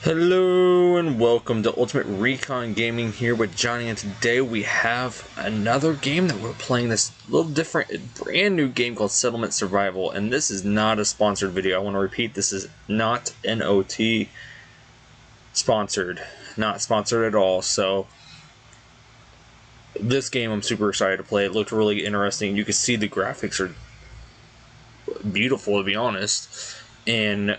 Hello and welcome to Ultimate Recon Gaming here with Johnny, and today we have another game that we're playing, this little different brand new game called Settlement Survival, and this is not a sponsored video. I want to repeat, this is not NOT sponsored, not sponsored at all. So this game I'm super excited to play. It looked really interesting. You can see the graphics are beautiful, to be honest, and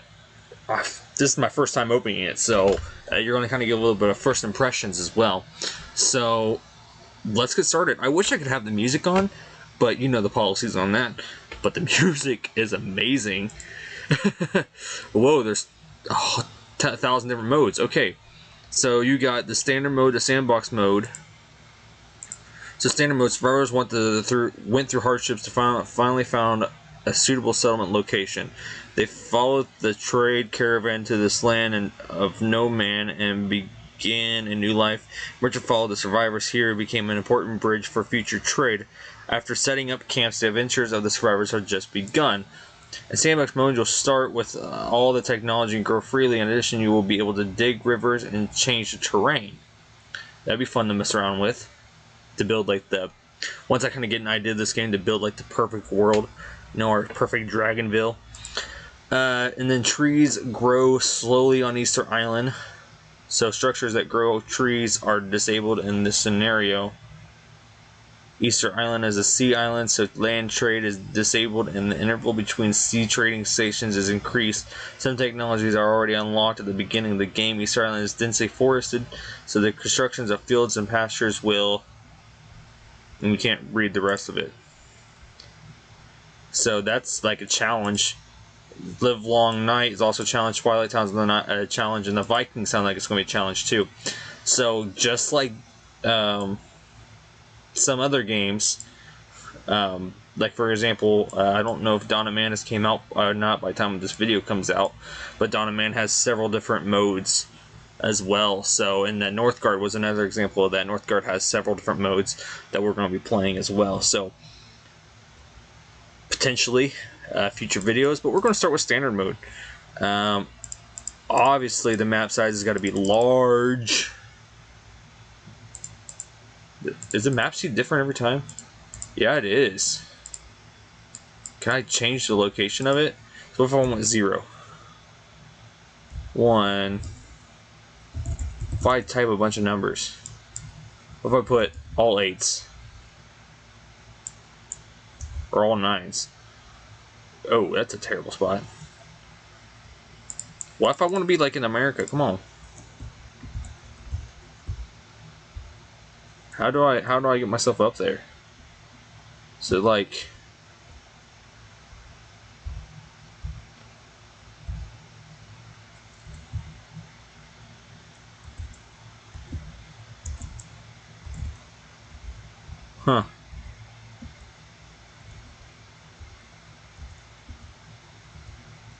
this is my first time opening it, so you're going to kind of get a little bit of first impressions as well. So let's get started. I wish I could have the music on, but you know the policies on that. But the music is amazing. Whoa, there's 1,000 different modes. Okay, so you got the standard mode, the sandbox mode. So standard mode, survivors went through hardships to finally found a suitable settlement location. They followed the trade caravan to this land of no man and began a new life. Merchant followed the survivors here, became an important bridge for future trade. After setting up camps, the adventures of the survivors have just begun. In sandbox mode, you'll start with all the technology and grow freely. In addition, you will be able to dig rivers and change the terrain. That'd be fun to mess around with. To build like once I kind of get an idea of this game, to build like the perfect world, you know, our perfect Dragonfield. And then trees grow slowly on Easter Island. So structures that grow trees are disabled in this scenario. Easter Island is a sea island, so land trade is disabled and the interval between sea trading stations is increased. Some technologies are already unlocked at the beginning of the game. Easter Island is densely forested, so the constructions of fields and pastures will... and we can't read the rest of it. So that's like a challenge. Live Long Night is also a challenge. Twilight Town's a challenge, and the Vikings sound like it's going to be a challenge too. So just like some other games, like for example, I don't know if Dawn of Manus came out or not by the time this video comes out, but Dawn of Man has several different modes as well. So, and that Northgard was another example of that. Northgard has several different modes that we're going to be playing as well. So potentially future videos, but we're going to start with standard mode. Obviously the map size has got to be large. Is the map sheet different every time? Yeah, it is. Can I change the location of it? So what if I want 0, 1? If I type a bunch of numbers, what if I put all 8s? Or all 9s? Oh, that's a terrible spot. What if I want to be like in America? Come on. How do I get myself up there? So like... Huh.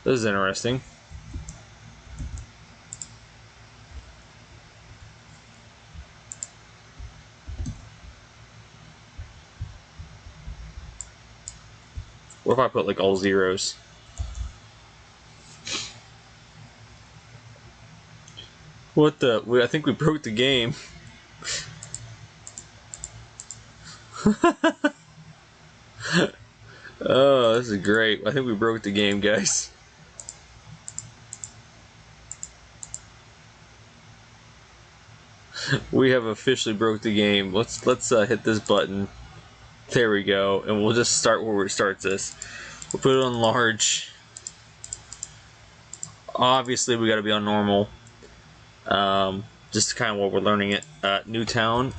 This is interesting. What if I put like all 0s? What the? I think we broke the game. Oh, this is great. I think we broke the game, guys. We have officially broke the game. Let's hit this button. There we go, and we'll just start where it starts this. We'll put it on large. Obviously, we got to be on normal. Just kind of what we're learning it. New town.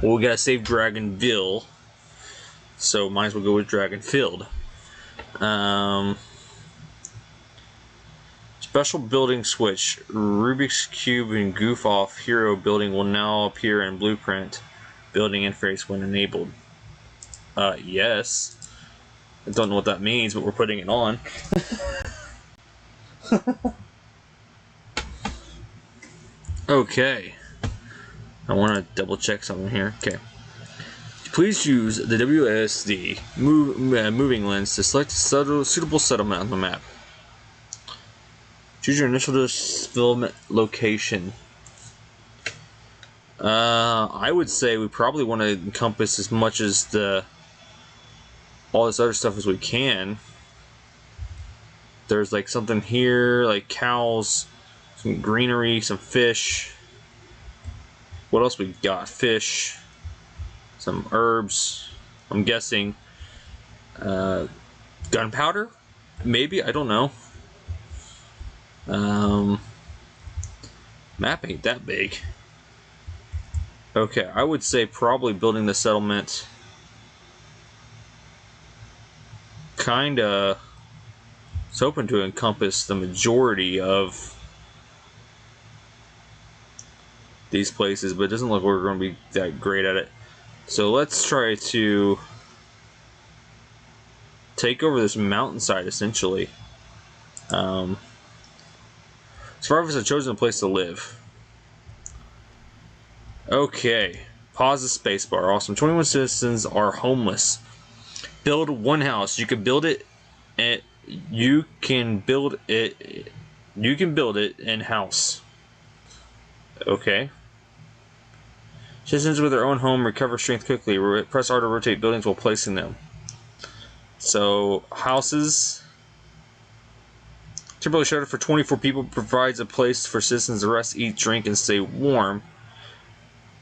We gotta save Dragonville, so might as well go with Dragonfield. Special building switch. Rubik's Cube and Goof Off Hero building will now appear in Blueprint building interface when enabled. Yes. I don't know what that means, but we're putting it on. Okay. I want to double check something here. Okay. Please use the WSD moving lens to select a suitable settlement on the map. Choose your initial development location. I would say we probably want to encompass as much as all this other stuff as we can. There's like something here, like cows, some greenery, some fish. What else we got? Fish, some herbs. I'm guessing gunpowder, maybe. I don't know. Map ain't that big. Okay, I would say probably building the settlement. Kinda. It's hoping to encompass the majority of these places, but it doesn't look like we're going to be that great at it. So let's try to take over this mountainside, essentially. Survivors have chosen a place to live. Okay, pause the spacebar. Awesome. 21 citizens are homeless. Build one house. You can build it, and you can build it. You can build it in house. Okay. Citizens with their own home recover strength quickly. Press R to rotate buildings while placing them. So houses. Temporary shelter for 24 people provides a place for citizens to rest, eat, drink, and stay warm.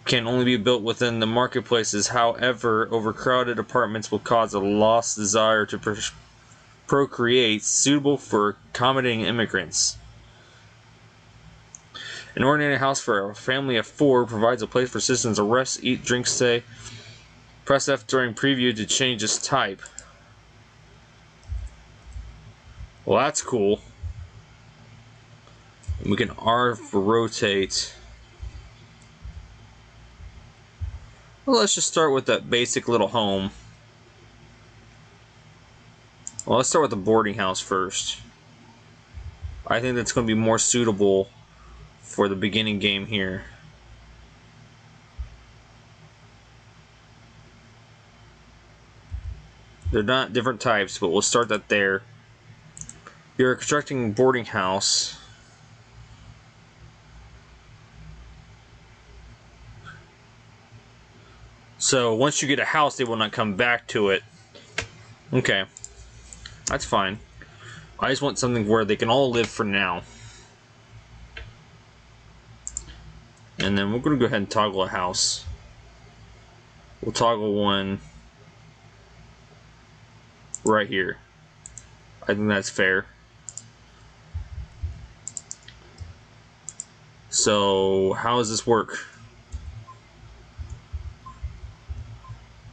Can only be built within the marketplaces. However, overcrowded apartments will cause a lost desire to procreate, suitable for accommodating immigrants. An ordinary house for a family of 4 provides a place for citizens to rest, eat, drink, stay. Press F during preview to change its type. Well, that's cool. And we can R for rotate. Well, let's just start with that basic little home. Well, let's start with the boarding house first. I think that's going to be more suitable for the beginning game here. They're not different types, but we'll start that there. You're constructing boarding house. So once you get a house, they will not come back to it. Okay. That's fine. I just want something where they can all live for now. And then we're going to go ahead and toggle a house. We'll toggle one right here. I think that's fair. So how does this work?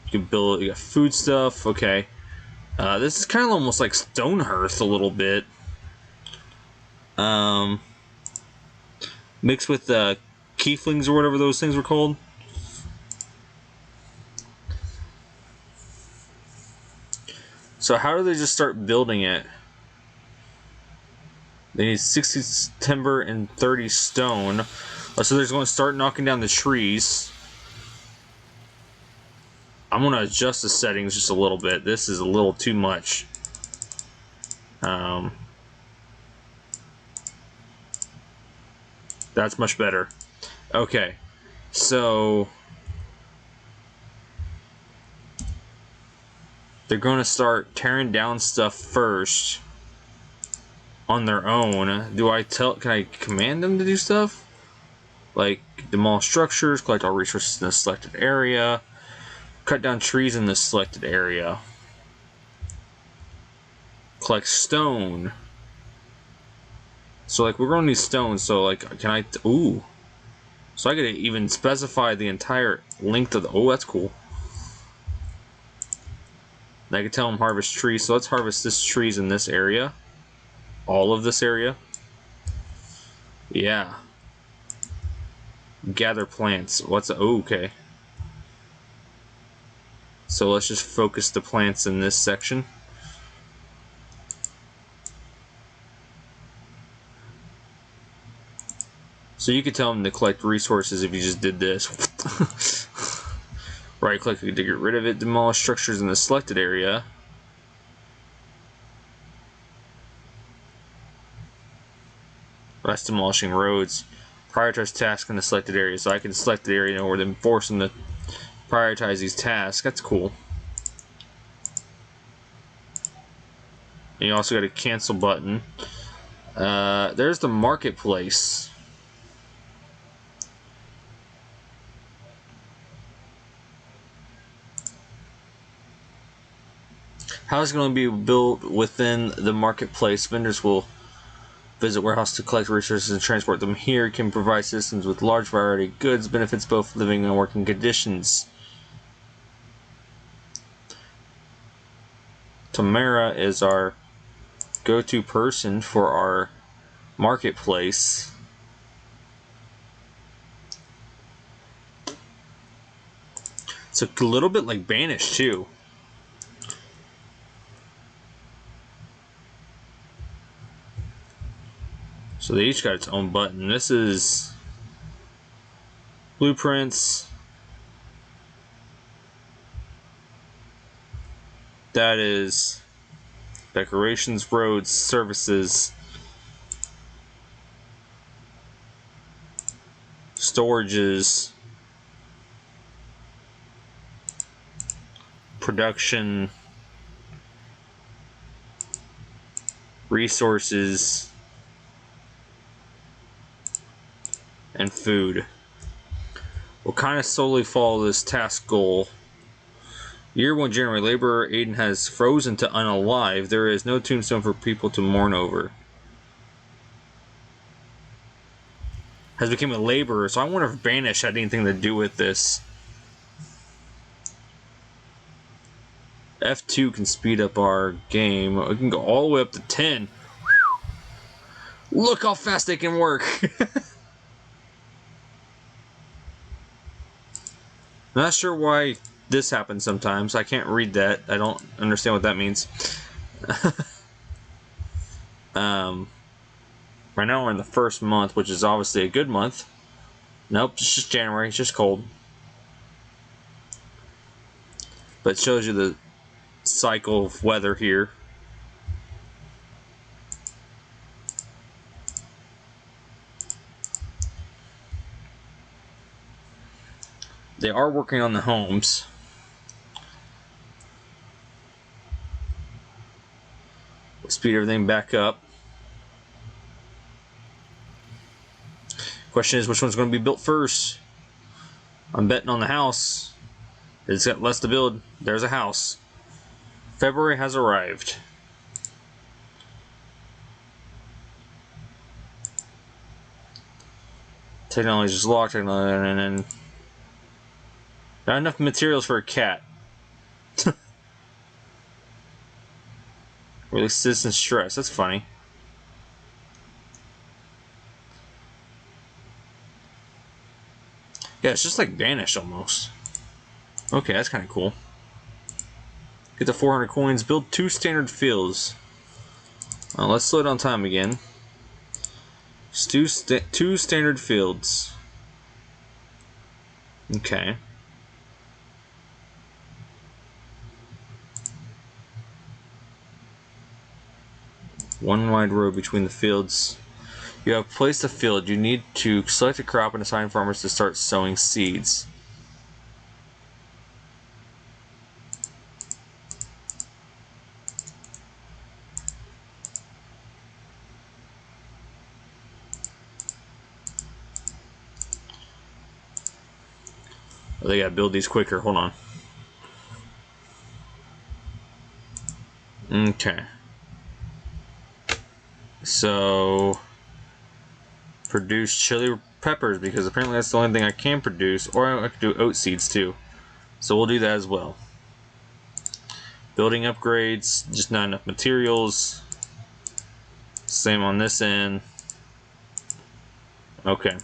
You can build, you got food stuff, okay. This is kind of almost like Stonehearth a little bit. Mixed with Kieflings or whatever those things were called. So how do they just start building it? They need 60 timber and 30 stone. So they're going to start knocking down the trees. I'm going to adjust the settings just a little bit. This is a little too much. That's much better. Okay, so they're going to start tearing down stuff first on their own. Can I command them to do stuff? Like demolish structures, collect all resources in the selected area, cut down trees in the selected area, collect stone. So like we're going to need stone, so like can I, ooh. So I could even specify the entire length of the, oh that's cool. And I can tell them harvest trees, so let's harvest this trees in this area. All of this area. Yeah. Gather plants. Oh, okay. So let's just focus the plants in this section. So you could tell them to collect resources if you just did this. Right click to get rid of it. Demolish structures in the selected area. Less demolishing roads. Prioritize tasks in the selected area. So I can select the area or then force them to prioritize these tasks. That's cool. And you also got a cancel button. There's the marketplace. How is it going to be built within the marketplace? Vendors will visit warehouse to collect resources and transport them here. It can provide citizens with large variety of goods, benefits both living and working conditions. Tamara is our go-to person for our marketplace. It's a little bit like Banished too. So they each got its own button. This is blueprints. That is decorations, roads, services, storages, production, resources, and food. We'll kind of slowly follow this task goal. Year 1 January, laborer Aiden has frozen to unalive. There is no tombstone for people to mourn over. Has become a laborer, so I wonder if Banish had anything to do with this. F2 can speed up our game. We can go all the way up to 10. Look how fast they can work. Not sure why this happens sometimes. I can't read that. I don't understand what that means. Right now we're in the first month, which is obviously a good month. Nope, it's just January. It's just cold. But it shows you the cycle of weather here. They are working on the homes. We'll speed everything back up. Question is, which one's going to be built first? I'm betting on the house. It's got less to build. There's a house. February has arrived. Technology is locked. And not enough materials for a cat. Release citizen stress. That's funny. Yeah, it's just like Banished almost. Okay, that's kind of cool. Get the 400 coins. Build 2 standard fields. Let's slow down time again. Just 2 standard fields. Okay. One wide road between the fields. You have placed a field. You need to select a crop and assign farmers to start sowing seeds. Oh, they gotta build these quicker. Hold on. Okay. So produce chili peppers, because apparently that's the only thing I can produce, or I could do oat seeds too. So we'll do that as well. Building upgrades, just not enough materials. Same on this end. Okay.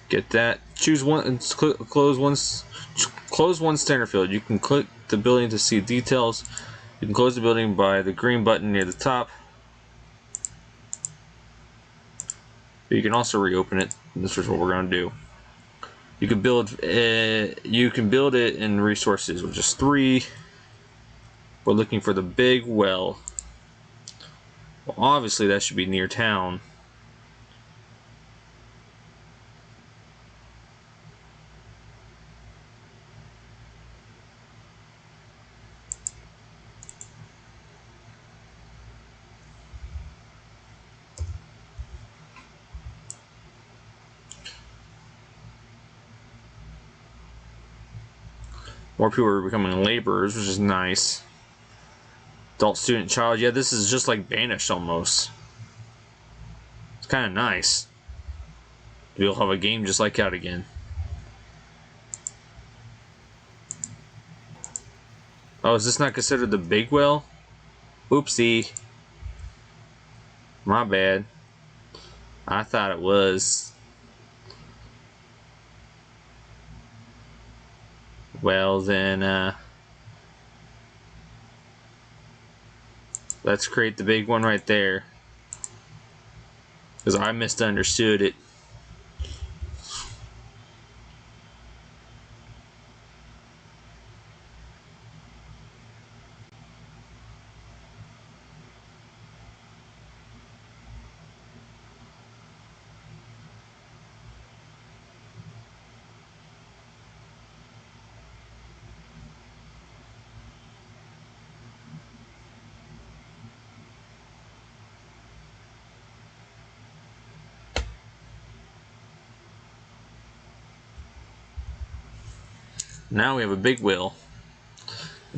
Get that. Choose one and close one standard field. You can click the building to see details. You can close the building by the green button near the top. But you can also reopen it. This is what we're going to do. You can build it in resources, which is 3. We're looking for the big well. Well, obviously that should be near town. More people are becoming laborers, which is nice. Adult, student, child. Yeah, this is just like Banished almost. It's kind of nice. We'll have a game just like that again. Oh, is this not considered the big well? Oopsie. My bad. I thought it was. Well, then, let's create the big one right there. Because I misunderstood it. Now we have a big wheel.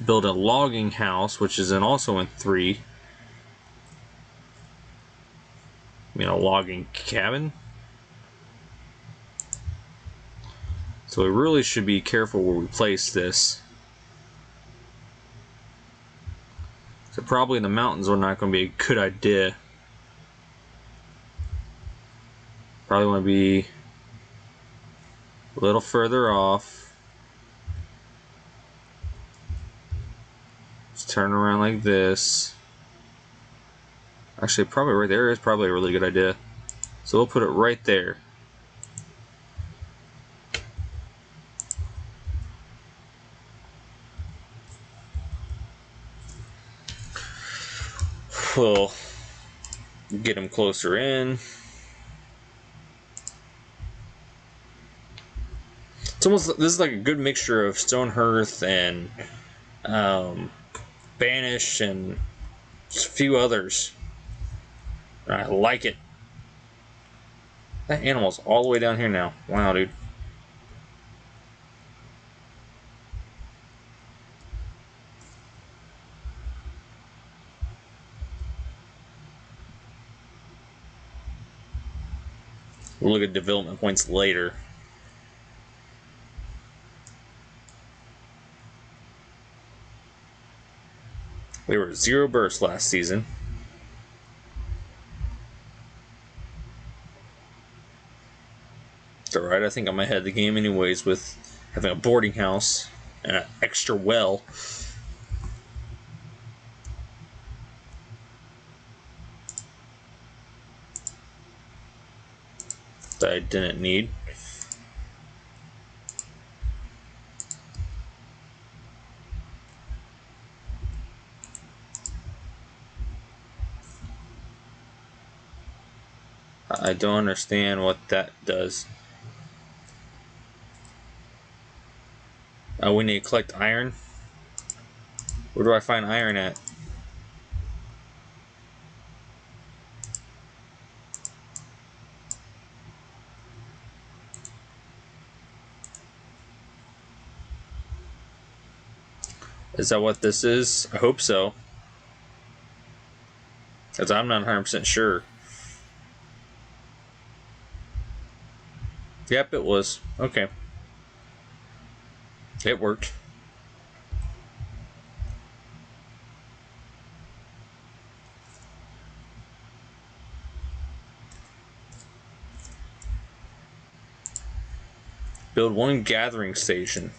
Build a logging house, which is also in 3. You know, logging cabin. So we really should be careful where we place this. So probably in the mountains are not going to be a good idea. Probably want to be a little further off. Let's turn around like this. Actually, probably right there is probably a really good idea. So we'll put it right there. We'll get them closer in. It's almost, this is like a good mixture of Stone Hearth and Banished and a few others. I like it. That animal's all the way down here now. Wow, dude. We'll look at development points later. We were at 0 burst last season. It's alright, I think I'm ahead of the game anyways with having a boarding house and an extra well. That I didn't need. I don't understand what that does. We need to collect iron. Where do I find iron at? Is that what this is? I hope so. Because I'm not 100% sure. Yep, it was. Okay. It worked. Build 1 gathering station.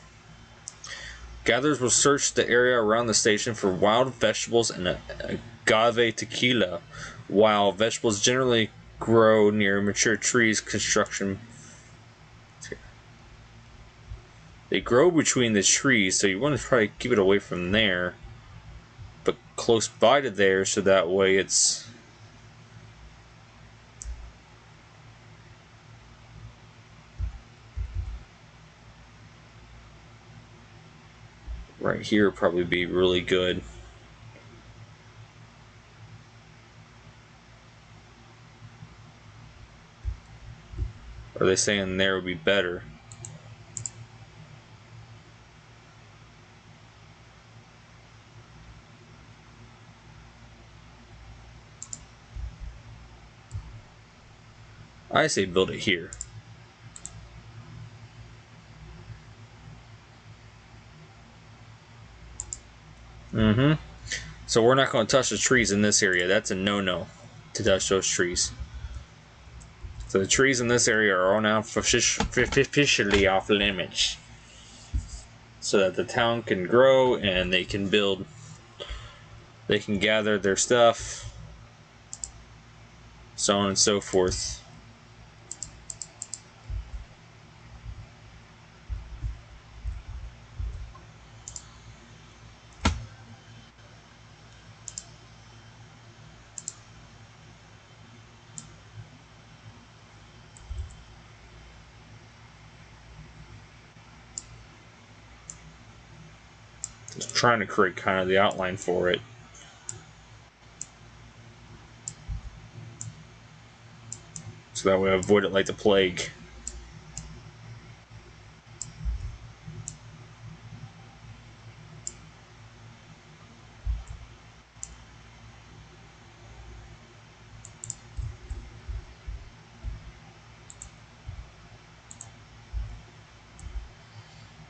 Gatherers will search the area around the station for wild vegetables and agave tequila. Wild vegetables generally grow near mature trees. Construction. They grow between the trees, so you want to try to keep it away from there. But close by to there, so that way it's Right here would probably be really good. Or are they saying there would be better? I say build it here. So we're not going to touch the trees in this area. That's a no-no to touch those trees. So the trees in this area are all now officially off limits. So that the town can grow and they can build. They can gather their stuff. So on and so forth. Just trying to create kind of the outline for it. So that way I avoid it like the plague.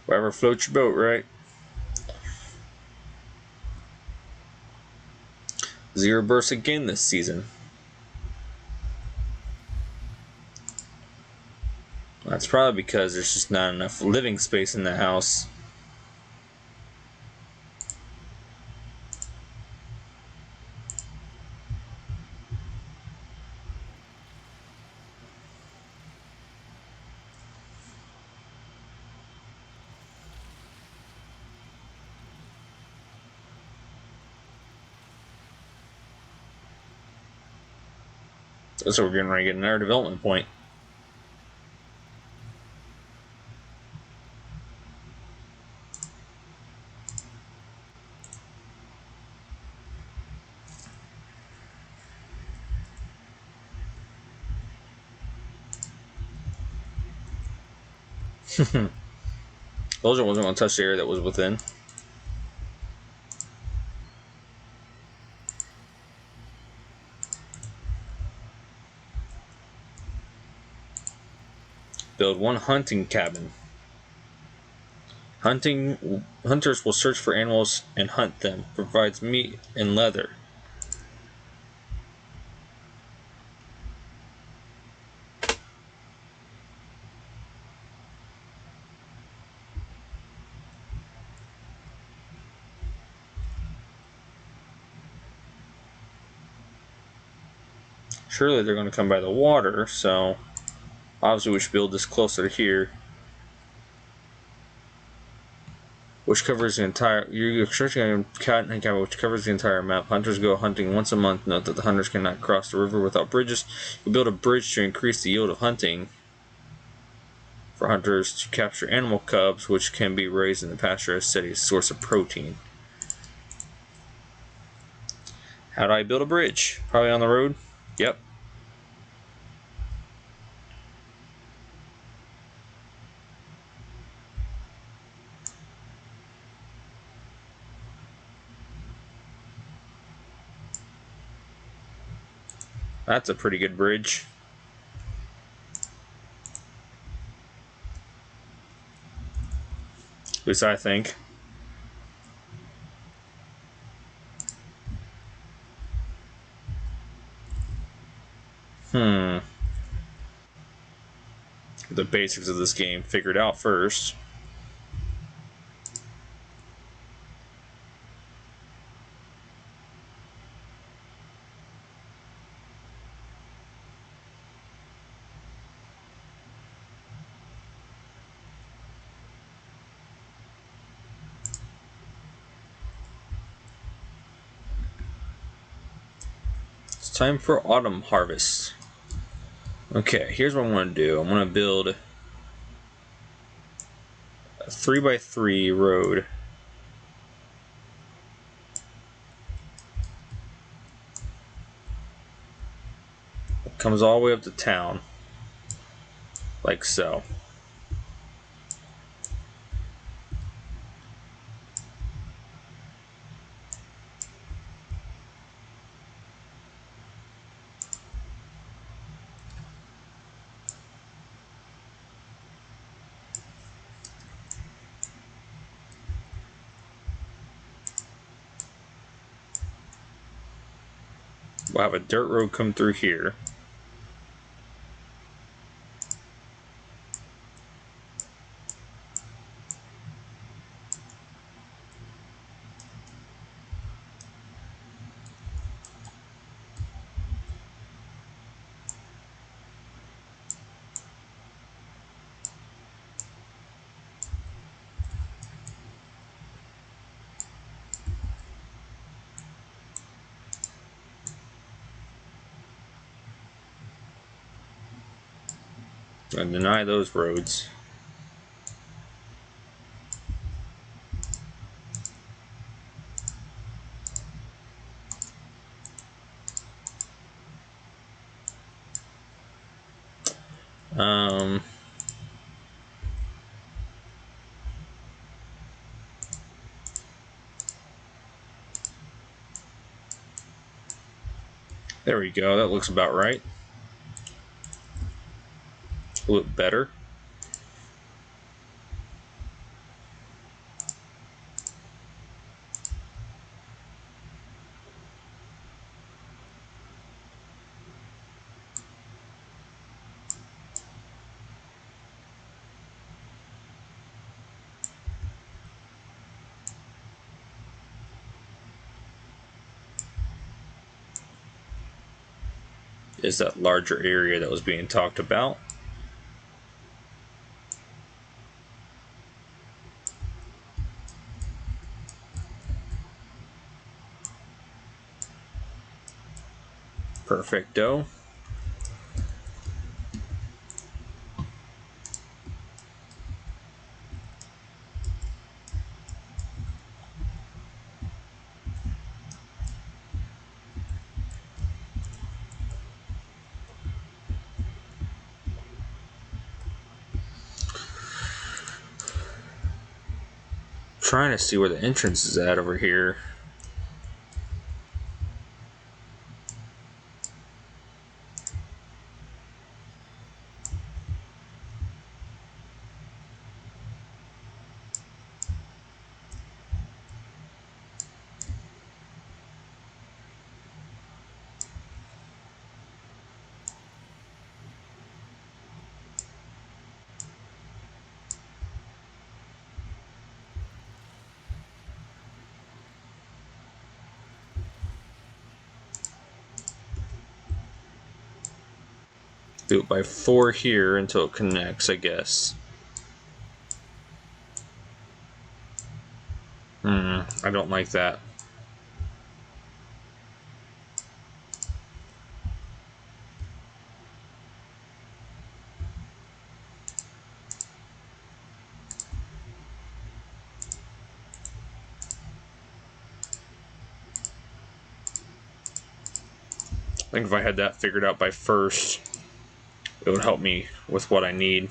Whatever floats your boat, right? Zero bursts again this season. That's probably because there's just not enough living space in the house. So we're getting ready to get another development point. Those wasn't going to touch the area that was within. Build one hunting cabin. Hunters will search for animals and hunt them. Provides meat and leather. Surely they're going to come by the water, so obviously we should build this closer to here. Which covers the entire. You're searching on hunting cabin, which covers the entire map. Hunters go hunting once a month. Note that the hunters cannot cross the river without bridges. You build a bridge to increase the yield of hunting. For hunters to capture animal cubs, which can be raised in the pasture as steady source of protein. How do I build a bridge? Probably on the road. Yep. That's a pretty good bridge. At least I think. The basics of this game figured out first. It's time for autumn harvest. Okay, here's what I'm going to do. I'm going to build a 3x3 road. comes all the way up to town, like so. We'll have a dirt road come through here. And deny those roads. There we go. That looks about right. A little better. Is that larger area that was being talked about. Perfecto. Trying to see where the entrance is at over here. Do it by 4 here until it connects, I guess. I don't like that. I think if I had that figured out by first, it would help me with what I need.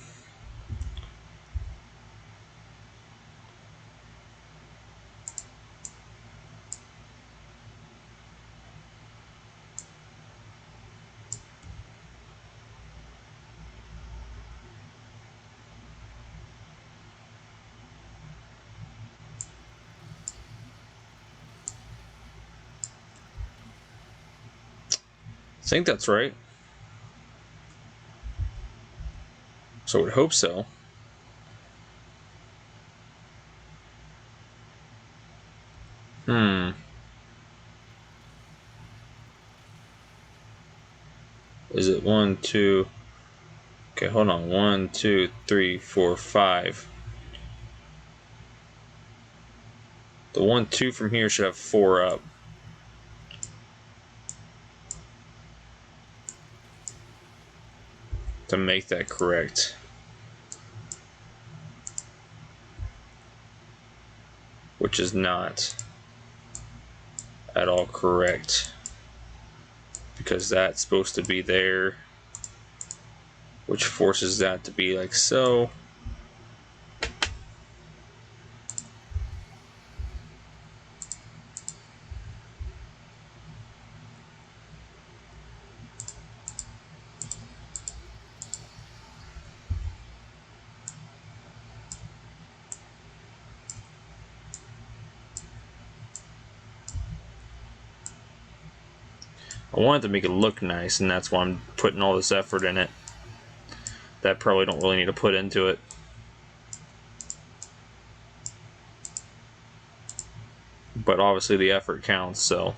I think that's right. So I would hope so. Is it 1, 2? Okay, hold on. 1, 2, 3, 4, 5. The 1, 2 from here should have 4 up. To make that correct. Which is not at all correct. because that's supposed to be there, which forces that to be like so. I wanted to make it look nice, and that's why I'm putting all this effort in it. That I probably don't really need to put into it. But obviously the effort counts, so.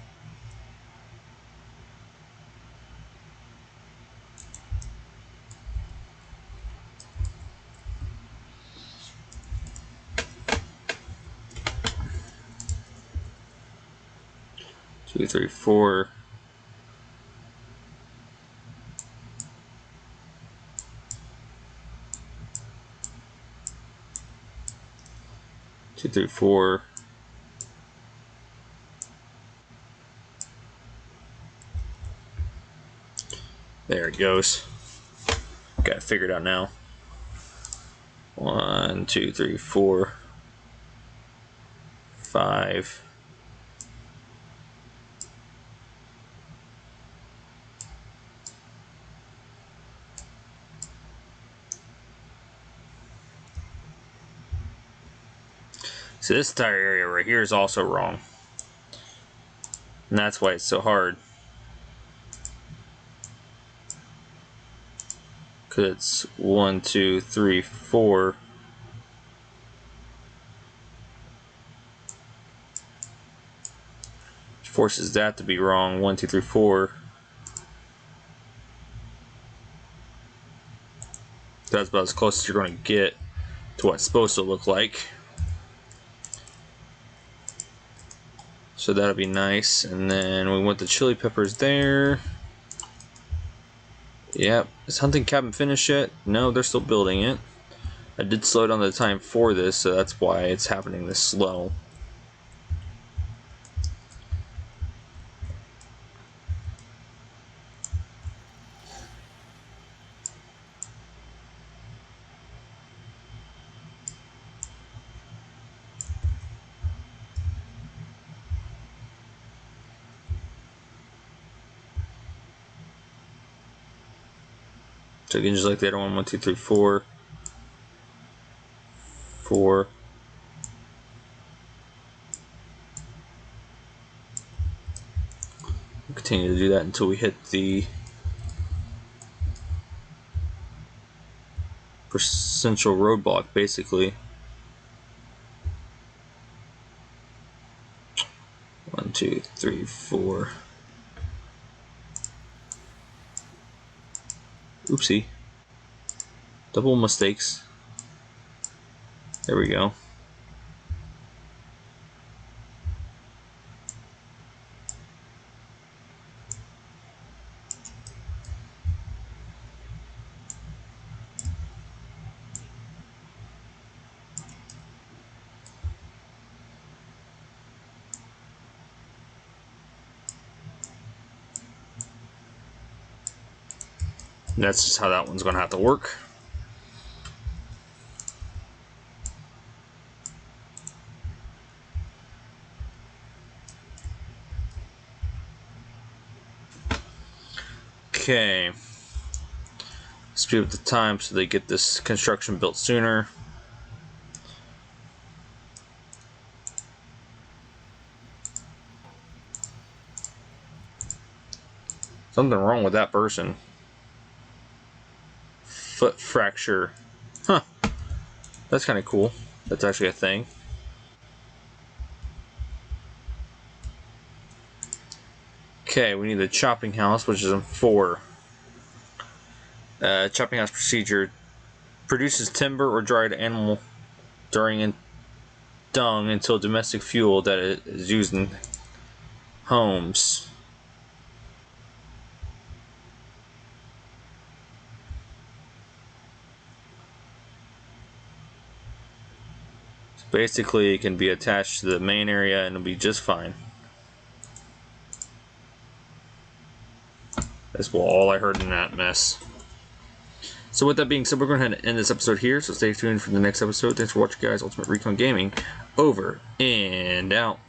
Two, three, four. Two, three, four. There it goes. Got it figured out now. 1, 2, 3, 4, 5. So this entire area right here is also wrong. And that's why it's so hard. Because it's 1, 2, 3, 4. Which forces that to be wrong. 1, 2, 3, 4. That's about as close as you're going to get to what it's supposed to look like. So that'll be nice. And then we want the chili peppers there. Yep. Is Hunting Cabin finished yet? No, they're still building it. I did slow down the time for this, so that's why it's happening this slow. So again, just like the other one, 1, 2, 3, 4. 4. We'll continue to do that until we hit the central roadblock, basically. 1, 2, 3, 4. Oopsie. Double mistakes. There we go. And that's just how that one's going to have to work. Okay. Speed up the time so they get this construction built sooner. Something wrong with that person. Foot fracture. Huh. That's kind of cool. That's actually a thing. Okay, we need the chopping house, which is in 4. Chopping house procedure produces timber or dried animal during dung until domestic fuel that is used in homes. So basically, it can be attached to the main area and it'll be just fine. That's all I heard in that mess. So with that being said, we're going to end this episode here, so stay tuned for the next episode. Thanks for watching, guys. Ultimate Recon Gaming, over and out.